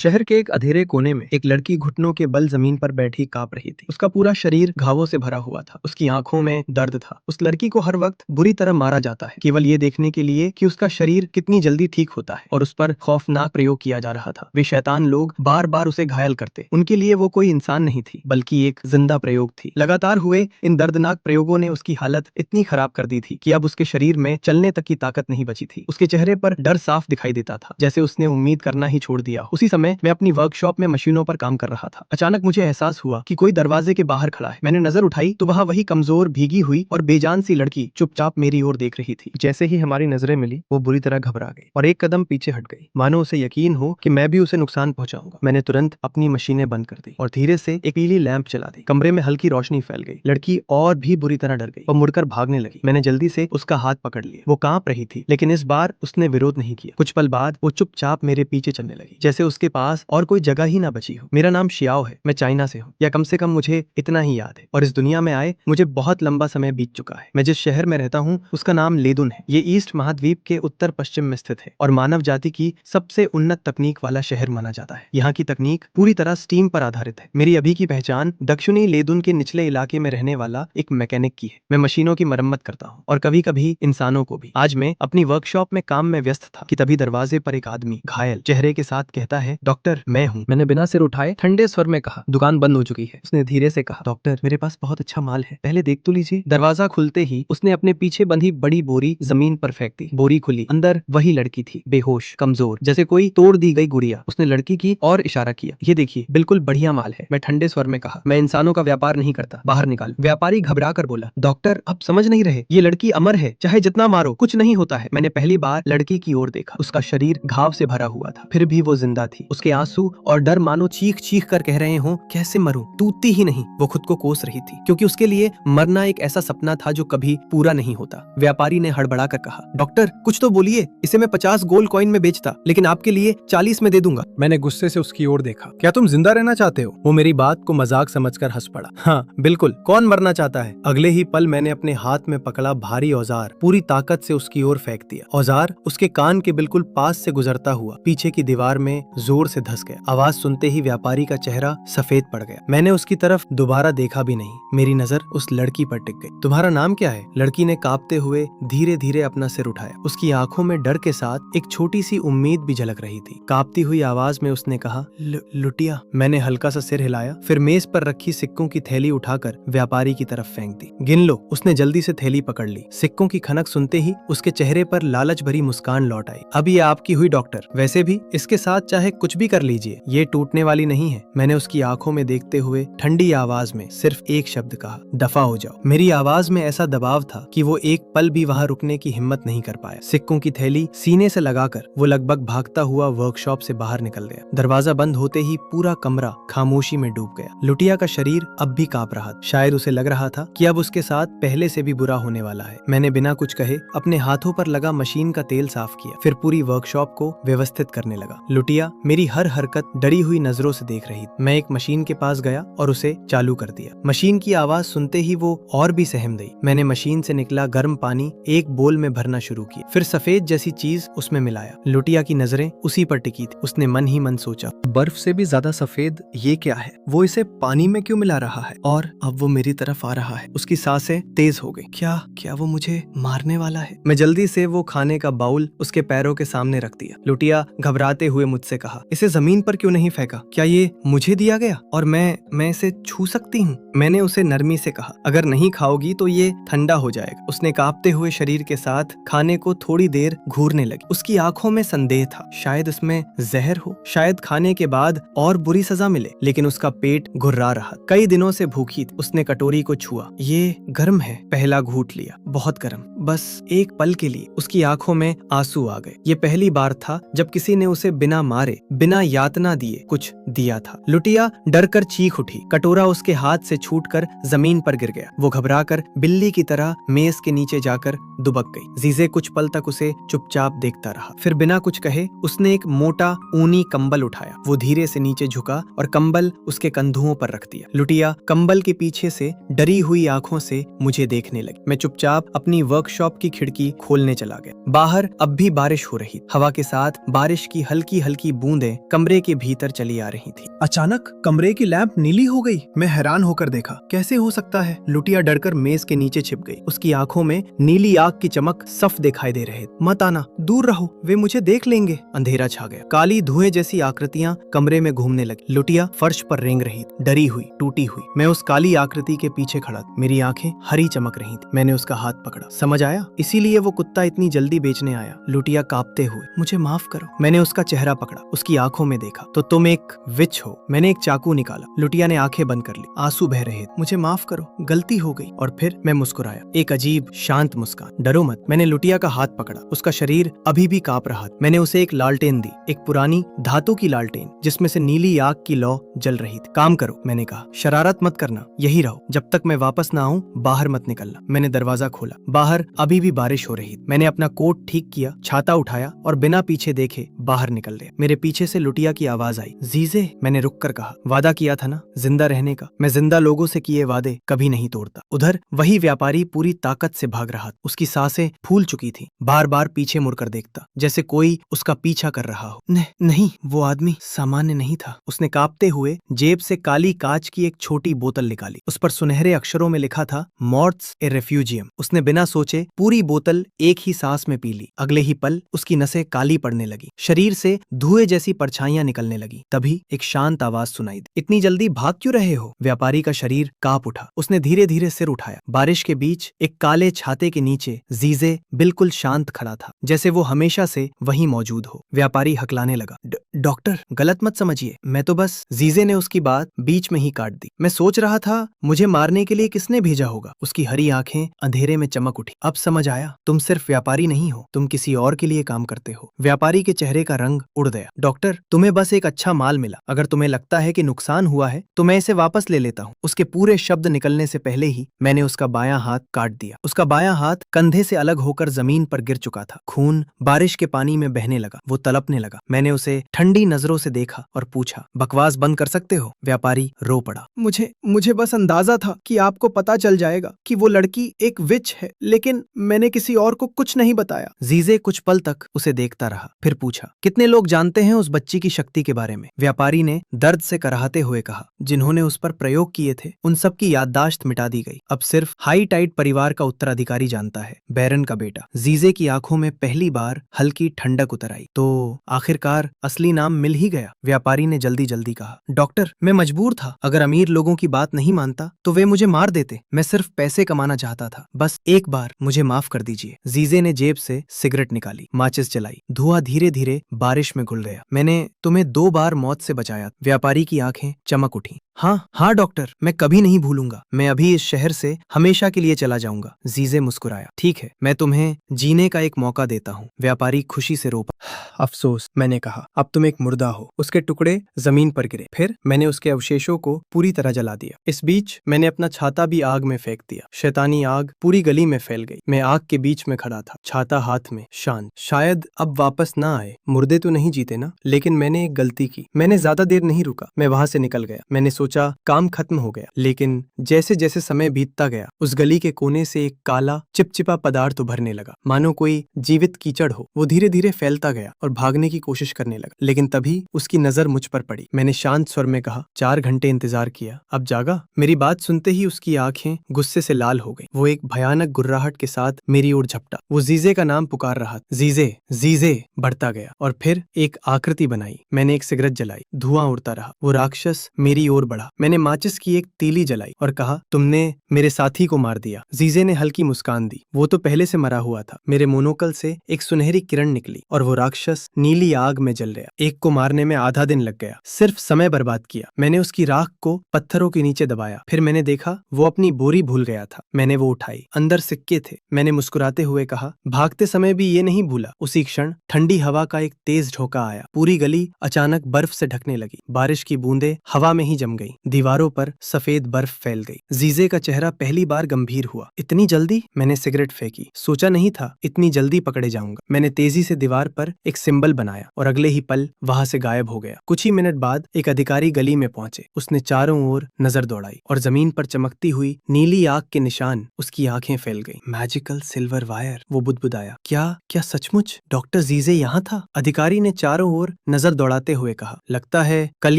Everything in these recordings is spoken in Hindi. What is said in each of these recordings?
शहर के एक अंधेरे कोने में एक लड़की घुटनों के बल जमीन पर बैठी कांप रही थी। उसका पूरा शरीर घावों से भरा हुआ था। उसकी आंखों में दर्द था। उस लड़की को हर वक्त बुरी तरह मारा जाता है, केवल ये देखने के लिए कि उसका शरीर कितनी जल्दी ठीक होता है, और उस पर खौफनाक प्रयोग किया जा रहा था। वे शैतान लोग बार बार उसे घायल करते। उनके लिए वो कोई इंसान नहीं थी, बल्कि एक जिंदा प्रयोग थी। लगातार हुए इन दर्दनाक प्रयोगों ने उसकी हालत इतनी खराब कर दी थी कि अब उसके शरीर में चलने तक की ताकत नहीं बची थी। उसके चेहरे पर डर साफ दिखाई देता था, जैसे उसने उम्मीद करना ही छोड़ दिया। उसी समय मैं अपनी वर्कशॉप में मशीनों पर काम कर रहा था। अचानक मुझे एहसास हुआ कि कोई दरवाजे के बाहर खड़ा है। मैंने नजर उठाई तो वहां वही कमजोर, भीगी हुई और बेजान सी लड़की चुपचाप मेरी ओर देख रही थी। जैसे ही हमारी नजरें मिली, वो बुरी तरह घबरा गई और एक कदम पीछे हट गई, मानो उसे यकीन हो कि मैं भी उसे नुकसान पहुंचाऊंगा। मैंने तुरंत अपनी मशीनें बंद कर दी और धीरे से एक पीली लैंप चला दी। कमरे में हल्की रोशनी फैल गई। लड़की और भी बुरी तरह डर गई। वो मुड़कर भागने लगी। मैंने जल्दी से उसका हाथ पकड़ लिया। वो कांप रही थी, लेकिन इस बार उसने विरोध नहीं किया। कुछ पल बाद वो चुपचाप मेरे पीछे चलने लगी, जैसे उसके पास और कोई जगह ही ना बची हो। मेरा नाम शियाओ है। मैं चाइना से हूँ, या कम से कम मुझे इतना ही याद है। और इस दुनिया में आए मुझे बहुत लंबा समय बीत चुका है। मैं जिस शहर में रहता हूँ उसका नाम लेदुन है। ये ईस्ट महाद्वीप के उत्तर पश्चिम में स्थित है और मानव जाति की सबसे उन्नत तकनीक वाला शहर माना जाता है। यहाँ की तकनीक पूरी तरह स्टीम पर आधारित है। मेरी अभी की पहचान दक्षिणी लेदुन के निचले इलाके में रहने वाला एक मैकेनिक की है। मैं मशीनों की मरम्मत करता हूँ और कभी कभी इंसानों को भी। आज मैं अपनी वर्कशॉप में काम में व्यस्त था कि तभी दरवाजे पर एक आदमी घायल चेहरे के साथ कहता है, डॉक्टर मैं हूँ। मैंने बिना सिर उठाए ठंडे स्वर में कहा, दुकान बंद हो चुकी है। उसने धीरे से कहा, डॉक्टर मेरे पास बहुत अच्छा माल है, पहले देख तो लीजिए। दरवाजा खुलते ही उसने अपने पीछे बंधी बड़ी बोरी जमीन पर फेंक दी। बोरी खुली, अंदर वही लड़की थी, बेहोश, कमजोर, जैसे कोई तोड़ दी गई गुड़िया। उसने लड़की की और इशारा किया, ये देखिए बिल्कुल बढ़िया माल है। मैं ठंडे स्वर में कहा, मैं इंसानों का व्यापार नहीं करता, बाहर निकाल। व्यापारी घबरा कर बोला, डॉक्टर आप समझ नहीं रहे, ये लड़की अमर है, चाहे जितना मारो कुछ नहीं होता है। मैंने पहली बार लड़की की ओर देखा। उसका शरीर घाव से भरा हुआ था, फिर भी वो जिंदा थी। उसके आंसू और डर मानो चीख चीख कर कह रहे हो, कैसे मरूं, टूटती ही नहीं। वो खुद को कोस रही थी, क्योंकि उसके लिए मरना एक ऐसा सपना था जो कभी पूरा नहीं होता। व्यापारी ने हड़बड़ा कर कहा, डॉक्टर कुछ तो बोलिए, इसे मैं 50 गोल्ड कॉइन में बेचता, लेकिन आपके लिए 40 में दे दूंगा। मैंने गुस्से से उसकी ओर देखा, क्या तुम जिंदा रहना चाहते हो? वो मेरी बात को मजाक समझकर हंस पड़ा। हाँ बिल्कुल, कौन मरना चाहता है? अगले ही पल मैंने अपने हाथ में पकड़ा भारी औजार पूरी ताकत से उसकी ओर फेंक दिया। औजार उसके कान के बिल्कुल पास से गुजरता हुआ पीछे की दीवार में जोर से धंस गया। आवाज सुनते ही व्यापारी का चेहरा सफेद पड़ गया। मैंने उसकी तरफ दोबारा देखा भी नहीं। मेरी नजर उस लड़की पर टिक गई। तुम्हारा नाम क्या है? लड़की ने कांपते हुए धीरे धीरे अपना सिर उठाया। उसकी आंखों में डर के साथ एक छोटी सी उम्मीद भी झलक रही थी। कांपती हुई आवाज में उसने कहा, लुटिया। मैंने हल्का सा सिर हिलाया, फिर मेज पर रखी सिक्कों की थैली उठाकर व्यापारी की तरफ फेंक दी। गिन लो। उसने जल्दी से थैली पकड़ ली। सिक्कों की खनक सुनते ही उसके चेहरे पर लालच भरी मुस्कान लौट आई। अब ये आपकी हुई डॉक्टर, वैसे भी इसके साथ चाहे कुछ भी कर लीजिए, ये टूटने वाली नहीं है। मैंने उसकी आंखों में देखते हुए ठंडी आवाज में सिर्फ एक शब्द कहा, दफा हो जाओ। मेरी आवाज में ऐसा दबाव था कि वो एक पल भी वहां रुकने की हिम्मत नहीं कर पाया। सिक्कों की थैली सीने से लगाकर वो लगभग भागता हुआ वर्कशॉप से बाहर निकल गया। दरवाजा बंद होते ही पूरा कमरा खामोशी में डूब गया। लुटिया का शरीर अब भी कांप रहा था। शायद उसे लग रहा था कि अब उसके साथ पहले से भी बुरा होने वाला है। मैंने बिना कुछ कहे अपने हाथों पर लगा मशीन का तेल साफ किया, फिर पूरी वर्कशॉप को व्यवस्थित करने लगा। लुटिया मेरी हर हरकत डरी हुई नजरों से देख रही थी। मैं एक मशीन के पास गया और उसे चालू कर दिया। मशीन की आवाज सुनते ही वो और भी सहम गई। मैंने मशीन से निकला गर्म पानी एक बोल में भरना शुरू किया, फिर सफेद जैसी चीज उसमें मिलाया। लुटिया की नजरें उसी पर टिकी थी। उसने मन ही मन सोचा, बर्फ से भी ज्यादा सफेद ये क्या है? वो इसे पानी में क्यों मिला रहा है? और अब वो मेरी तरफ आ रहा है। उसकी सांसें तेज हो गई। क्या वो मुझे मारने वाला है? मैं जल्दी से वो खाने का बाउल उसके पैरों के सामने रख दिया। लुटिया घबराते हुए मुझसे कहा, इसे जमीन पर क्यों नहीं फेंका? क्या ये मुझे दिया गया और मैं इसे छू सकती हूँ? मैंने उसे नरमी से कहा, अगर नहीं खाओगी तो ये ठंडा हो जाएगा। उसने कांपते हुए शरीर के साथ खाने को थोड़ी देर घूरने लगी। उसकी आंखों में संदेह था, शायद इसमें जहर हो, शायद खाने के बाद और बुरी सजा मिले। लेकिन उसका पेट घुर्रा रहा। कई दिनों से भूखी थी। उसने कटोरी को छुआ, ये गर्म है। पहला घूंट लिया, बहुत गर्म, बस एक पल के लिए। उसकी आंखों में आंसू आ गए। ये पहली बार था जब किसी ने उसे बिना मारे, बिना यातना दिए कुछ दिया था। लुटिया डर कर चीख उठी। कटोरा उसके हाथ से छूटकर जमीन पर गिर गया। वो घबराकर बिल्ली की तरह मेज के नीचे जाकर दुबक गई। जीजे कुछ पल तक उसे चुपचाप देखता रहा, फिर बिना कुछ कहे उसने एक मोटा ऊनी कंबल उठाया। वो धीरे से नीचे झुका और कंबल उसके कंधुओं पर रख दिया। लुटिया कंबल के पीछे से डरी हुई आंखों से मुझे देखने लगी। मैं चुपचाप अपनी वर्कशॉप की खिड़की खोलने चला गया। बाहर अब भी बारिश हो रही। हवा के साथ बारिश की हल्की हल्की बूंदें आवाजें कमरे के भीतर चली आ रही थी। अचानक कमरे की लैंप नीली हो गई। मैं हैरान होकर देखा, कैसे हो सकता है? लुटिया डरकर मेज के नीचे छिप गई। उसकी आंखों में नीली आग की चमक साफ दिखाई दे रहे। मत आना, दूर रहो, वे मुझे देख लेंगे। अंधेरा छा गया। काली धुएं जैसी आकृतियां कमरे में घूमने लगी। लुटिया फर्श पर रेंग रही, डरी हुई, टूटी हुई। मैं उस काली आकृति के पीछे खड़ा था। मेरी आंखें हरी चमक रही थी। मैंने उसका हाथ पकड़ा। समझ आया, इसीलिए वो कुत्ता इतनी जल्दी बेचने आया। लुटिया कांपते हुए, मुझे माफ करो। मैंने उसका चेहरा पकड़ा, उसकी आंखों में देखा। तो तुम एक विच हो। मैंने एक चाकू निकाला। लुटिया ने आंखें बंद कर ली, आंसू बह रहे थे। मुझे माफ करो, गलती हो गई। और फिर मैं मुस्कुराया, एक अजीब शांत मुस्कान। डरो मत। मैंने लुटिया का हाथ पकड़ा। उसका शरीर अभी भी कांप रहा था। मैंने उसे एक लालटेन दी, एक पुरानी धातु की लालटेन जिसमें से नीली आग की लौ जल रही थी। काम करो, मैंने कहा। शरारत मत करना, यही रहो। जब तक मैं वापस ना आऊं बाहर मत निकलना। मैंने दरवाजा खोला। बाहर अभी भी बारिश हो रही थी। मैंने अपना कोट ठीक किया, छाता उठाया और बिना पीछे देखे बाहर निकल गया। मेरे पीछे से लुटिया की आवाज आई, जीजे। मैंने रुक कर कहा, वादा किया था ना जिंदा रहने का। मैं जिंदा लोगों से किए वादे कभी नहीं तोड़ता। उधर वही व्यापारी पूरी ताकत से भाग रहा था। उसकी सांसें फूल चुकी थी। बार बार पीछे मुड़कर देखता, जैसे कोई उसका पीछा कर रहा हो। नहीं, वो आदमी सामान्य नहीं था। उसने कांपते हुए जेब से काली कांच की एक छोटी बोतल निकाली। उस पर सुनहरे अक्षरों में लिखा था, मॉर्ट्स ए रेफ्यूजियम। उसने बिना सोचे पूरी बोतल एक ही सांस में पी ली। अगले ही पल उसकी नसें काली पड़ने लगी, शरीर से धुएं जैसी परछाइयां निकलने लगी। तभी एक शांत आवाज सुनाई दी, इतनी जल्दी भाग क्यों रहे हो? व्यापारी का शरीर कांप उठा। उसने धीरे धीरे सिर उठाया। बारिश के बीच एक काले छाते के नीचे जीजे बिल्कुल शांत खड़ा था, जैसे वो हमेशा से वहीं मौजूद हो। व्यापारी हकलाने लगा, डॉक्टर, गलत मत समझिए, मैं तो बस। जीजे ने उसकी बात बीच में ही काट दी। मैं सोच रहा था मुझे मारने के लिए किसने भेजा होगा। उसकी हरी आंखें अंधेरे में चमक उठी। अब समझ आया, तुम सिर्फ व्यापारी नहीं हो, तुम किसी और के लिए काम करते हो। व्यापारी के चेहरे का रंग उड़ गया। डॉक्टर, तुम्हें बस एक अच्छा माल मिला। अगर तुम्हें लगता है कि नुकसान हुआ है तो मैं इसे वापस ले लेता हूँ। उसके पूरे शब्द निकलने से पहले ही मैंने उसका बायां हाथ काट दिया। उसका बायां हाथ कंधे से अलग होकर जमीन पर गिर चुका था। खून बारिश के पानी में बहने लगा। वो तड़पने लगा। मैंने उसे ठंडी नजरों से देखा और पूछा, बकवास बंद कर सकते हो? व्यापारी रो पड़ा, मुझे बस अंदाजा था कि आपको पता चल जाएगा कि वो लड़की एक विच है, लेकिन मैंने किसी और को कुछ नहीं बताया। जीजे कुछ पल तक उसे देखता रहा, फिर पूछा, कितने लोग जानते हैं उस बच्ची की शक्ति के बारे में? व्यापारी ने दर्द से कराहते हुए कहा, जिन्होंने उस पर प्रयोग किए थे उन सब की याददाश्त मिटा दी गई। अब सिर्फ हाई टाइड परिवार का उत्तराधिकारी जानता है, बैरन का बेटा। जीजे की आंखों में पहली बार हल्की ठंडक उतर आई। तो आखिरकार असली नाम मिल ही गया, व्यापारी ने जल्दी जल्दी कहा। डॉक्टर, मैं मजबूर था। अगर अमीर लोगों की बात नहीं मानता तो वे मुझे मार देते। मैं सिर्फ पैसे कमाना चाहता था। बस एक बार मुझे माफ कर दीजिए। जीजे ने जेब से सिगरेट निकाली, माचिस जलाई। धुआं धीरे धीरे बारिश में घुल गया। मैंने तुम्हें 2 बार मौत से बचाया। व्यापारी की आंखें चमक उठी। हाँ डॉक्टर, मैं कभी नहीं भूलूंगा। मैं अभी इस शहर से हमेशा के लिए चला जाऊंगा। जीजे मुस्कुराया, ठीक है, मैं तुम्हें जीने का एक मौका देता हूँ। व्यापारी खुशी से रो पड़ा। अफसोस, मैंने कहा, अब तुम एक मुर्दा हो। उसके टुकड़े जमीन पर गिरे। फिर मैंने उसके अवशेषों को पूरी तरह जला दिया। इस बीच मैंने अपना छाता भी आग में फेंक दिया। शैतानी आग पूरी गली में फैल गई। मैं आग के बीच में खड़ा था, छाता हाथ में, शांत। शायद अब वापस ना आए। मुर्दे तो नहीं जीते ना। लेकिन मैंने एक गलती की। मैंने ज्यादा देर नहीं रुका। मैं वहां से निकल गया। मैंने सोचा काम खत्म हो गया, लेकिन जैसे जैसे समय बीतता गया उस गली के कोने से एक काला चिपचिपा पदार्थ उभरने लगा, मानो कोई जीवित कीचड़ हो। वो धीरे धीरे फैलता गया और भागने की कोशिश करने लगा, लेकिन तभी उसकी नजर मुझ पर पड़ी। मैंने शांत स्वर में कहा, 4 घंटे इंतजार किया, अब जागा? मेरी बात सुनते ही उसकी आंखें गुस्से से लाल हो गई। वो एक भयानक गुर्राहट के साथ मेरी ओर झपटा। वो जीजे का नाम पुकार रहा था। जीजे जीजे बढ़ता गया और फिर एक आकृति बनाई। मैंने एक सिगरेट जलाई, धुआं उड़ता रहा। वो राक्षस मेरी ओर बढ़ा। मैंने माचिस की एक तीली जलाई और कहा, तुमने मेरे साथी को मार दिया। जीजे ने हल्की मुस्कान दी। वो तो पहले से मरा हुआ था। मेरे मोनोकल से एक सुनहरी किरण निकली और वो राक्षस नीली आग में जल गया। एक को मारने में आधा दिन लग गया, सिर्फ समय बर्बाद किया। मैंने उसकी राख को पत्थरों के नीचे दबाया। फिर मैंने देखा वो अपनी बोरी भूल गया था। मैंने वो उठाई, अंदर सिक्के थे। मैंने मुस्कुराते हुए कहा, भागते समय भी ये नहीं भूला। उसी क्षण ठंडी हवा का एक तेज झोंका आया। पूरी गली अचानक बर्फ से ढकने लगी। बारिश की बूंदें हवा में ही जम गई। गई, दीवारों पर सफेद बर्फ फैल गई। जीजे का चेहरा पहली बार गंभीर हुआ। इतनी जल्दी? मैंने सिगरेट फेंकी। सोचा नहीं था इतनी जल्दी पकड़े जाऊंगा। मैंने तेजी से दीवार पर एक सिंबल बनाया और अगले ही पल वहां से गायब हो गया। कुछ ही मिनट बाद एक अधिकारी गली में पहुंचे। उसने चारों ओर नजर दौड़ाई और जमीन पर चमकती हुई नीली आग के निशान, उसकी आंखें फैल गईं। मैजिकल सिल्वर वायर, वो बुदबुदाया। क्या क्या सचमुच डॉक्टर जीजे यहाँ था? अधिकारी ने चारों ओर नजर दौड़ाते हुए कहा, लगता है कल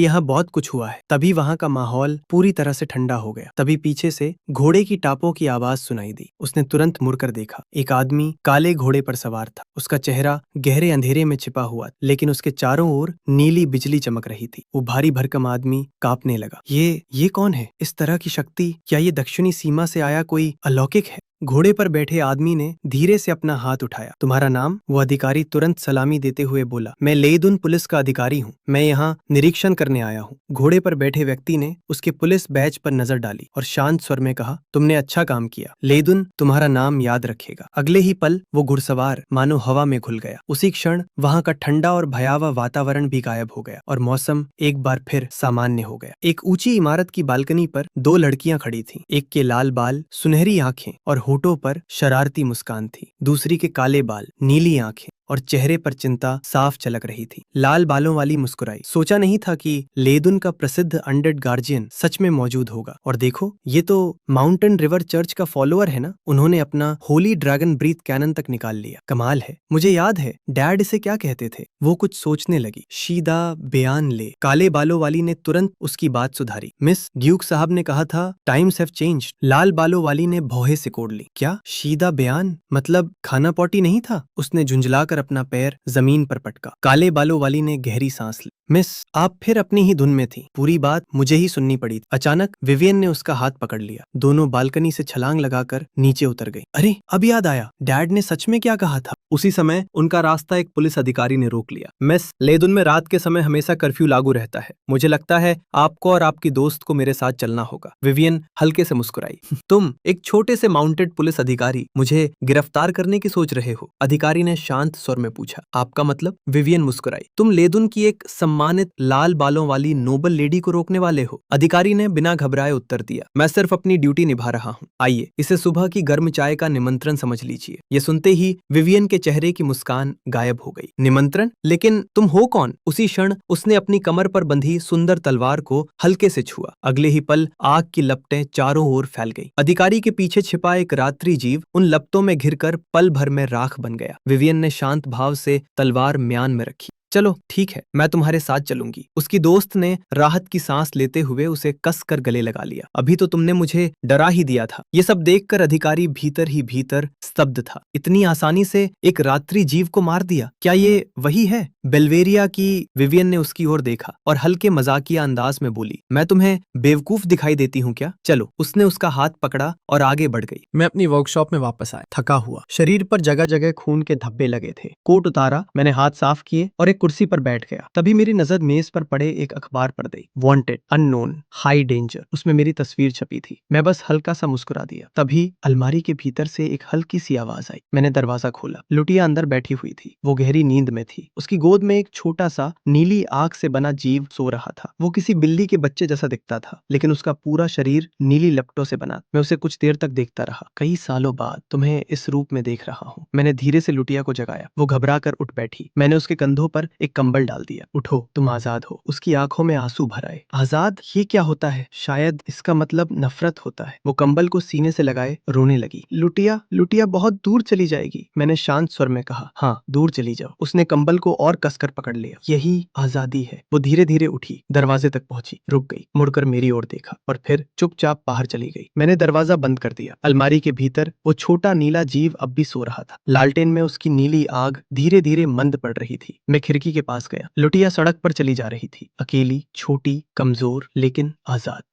यहाँ बहुत कुछ हुआ है। तभी वहां का माहौल पूरी तरह से ठंडा हो गया। तभी पीछे से घोड़े की टापों की आवाज सुनाई दी। उसने तुरंत मुड़कर देखा। एक आदमी काले घोड़े पर सवार था। उसका चेहरा गहरे अंधेरे में छिपा हुआ, लेकिन उसके चारों ओर नीली बिजली चमक रही थी। वो भारी भरकम आदमी कांपने लगा। ये कौन है? इस तरह की शक्ति? क्या ये दक्षिणी सीमा से आया कोई अलौकिक है? घोड़े पर बैठे आदमी ने धीरे से अपना हाथ उठाया। तुम्हारा नाम? वो अधिकारी तुरंत सलामी देते हुए बोला, मैं लेइदुन पुलिस का अधिकारी हूँ। मैं यहाँ निरीक्षण करने आया हूँ। घोड़े पर बैठे व्यक्ति ने उसके पुलिस बैज पर नजर डाली और शांत स्वर में कहा, तुमने अच्छा काम किया। लेइदुन तुम्हारा नाम याद रखेगा। अगले ही पल वो घुड़सवार मानो हवा में घुल गया। उसी क्षण वहां का ठंडा और भयावह वातावरण भी गायब हो गया और मौसम एक बार फिर सामान्य हो गया। एक ऊंची इमारत की बालकनी पर दो लड़कियां खड़ी थीं। एक के लाल बाल, सुनहरी आंखें और होठों पर शरारती मुस्कान थी। दूसरी के काले बाल, नीली आंखें और चेहरे पर चिंता साफ झलक रही थी। लाल बालों वाली मुस्कुराई। सोचा नहीं था कि लेइदुन का प्रसिद्ध अनडेड गार्जियन सच में मौजूद होगा। और देखो, ये तो माउंटेन रिवर चर्च का फॉलोअर है ना। उन्होंने अपना होली ड्रैगन ब्रीथ कैनन तक निकाल लिया। कमाल है। मुझे याद है डैड इसे क्या कहते थे। वो कुछ सोचने लगी। शीदा बयान ले। काले बालों वाली ने तुरंत उसकी बात सुधारी। मिस, ड्यूक साहब ने कहा था टाइम्स हैव चेंज्ड। लाल बालों वाली ने भौहें सिकोड़ ली। क्या? शीदा बयान मतलब खाना पॉटी नहीं था? उसने झुंझलाकर अपना पैर जमीन पर पटका। काले बालों वाली ने गहरी सांस ली। मिस, आप फिर अपनी ही धुन में थी। पूरी बात मुझे ही सुननी पड़ी। अचानक विवियन ने उसका हाथ पकड़ लिया। दोनों बालकनी से छलांग लगाकर नीचे उतर गई। अरे, अब याद आया, डैड ने सच में क्या कहा था? उसी समय उनका रास्ता एक पुलिस अधिकारी ने रोक लिया। मिस, लेइदुन में रात के समय हमेशा कर्फ्यू लागू रहता है। मुझे लगता है आपको और आपकी दोस्त को मेरे साथ चलना होगा। विवियन हल्के से मुस्कुराई। तुम एक छोटे से माउंटेड पुलिस अधिकारी मुझे गिरफ्तार करने की सोच रहे हो? अधिकारी ने शांत स्वर में पूछा। आपका मतलब? विवियन मुस्कुराई। तुम लेइदुन की एक सम्मानित लाल बालों वाली नोबल लेडी को रोकने वाले हो? अधिकारी ने बिना घबराए उत्तर दिया। मैं सिर्फ अपनी ड्यूटी निभा रहा हूँ। आइए, इसे सुबह की गर्म चाय का निमंत्रण समझ लीजिए। ये सुनते ही विवियन के चेहरे की मुस्कान गायब हो गई। निमंत्रण? लेकिन तुम हो कौन? उसी क्षण उसने अपनी कमर पर बंधी सुंदर तलवार को हल्के से छुआ। अगले ही पल आग की लपटें चारों ओर फैल गई। अधिकारी के पीछे छिपा एक रात्रि जीव उन लपटों में घिरकर पल भर में राख बन गया। विवियन ने शांत भाव से तलवार म्यान में रखी। चलो ठीक है, मैं तुम्हारे साथ चलूंगी। उसकी दोस्त ने राहत की सांस लेते हुए उसे कसकर गले लगा लिया। अभी तो तुमने मुझे डरा ही दिया था। ये सब देखकर अधिकारी भीतर ही भीतर स्तब्ध था। इतनी आसानी से एक रात्रि जीव को मार दिया। क्या ये वही है बेल्वेरिया की? विवियन ने उसकी ओर देखा और हल्के मजाकिया अंदाज में बोली, मैं तुम्हें बेवकूफ दिखाई देती हूँ क्या? चलो। उसने उसका हाथ पकड़ा और आगे बढ़ गई। मैं अपनी वर्कशॉप में वापस आया, थका हुआ। शरीर पर जगह जगह खून के धब्बे लगे थे। कोट उतारा, मैंने हाथ साफ किए और एक कुर्सी पर बैठ गया। तभी मेरी नजर मेज पर पड़े एक अखबार पर गई। Wanted, unknown, high danger. उसमें मेरी तस्वीर छपी थी। मैं बस हल्का सा मुस्कुरा दिया। तभी अलमारी के भीतर से एक हल्की सी आवाज आई। मैंने दरवाजा खोला। लुटिया अंदर बैठी हुई थी। वो गहरी नींद में थी। उसकी गोद में एक छोटा सा नीली आग से बना जीव सो रहा था। वो किसी बिल्ली के बच्चे जैसा दिखता था, लेकिन उसका पूरा शरीर नीली लपटों से बना। मैं उसे कुछ देर तक देखता रहा। कई सालों बाद तुम्हें इस रूप में देख रहा हूँ। मैंने धीरे से लुटिया को जगाया। वो घबरा कर उठ बैठी। मैंने उसके कंधों पर एक कंबल डाल दिया। उठो, तुम आजाद हो। उसकी आंखों में आंसू भर आए। आजाद? ये क्या होता है? शायद इसका मतलब नफरत होता है। वो कंबल को सीने से लगाए रोने लगी। लुटिया, लुटिया बहुत दूर चली जाएगी। मैंने शांत स्वर में कहा। हाँ, दूर चली जाओ। उसने कंबल को और कसकर पकड़ लिया। यही आजादी है। वो धीरे धीरे उठी, दरवाजे तक पहुंची, रुक गई, मुड़कर मेरी ओर देखा और फिर चुपचाप बाहर चली गई। मैंने दरवाजा बंद कर दिया। अलमारी के भीतर वो छोटा नीला जीव अब भी सो रहा था। लालटेन में उसकी नीली आग धीरे धीरे मंद पड़ रही थी। मैं खिड़की के पास गया। लुटिया सड़क पर चली जा रही थी, अकेली, छोटी, कमजोर, लेकिन आजाद।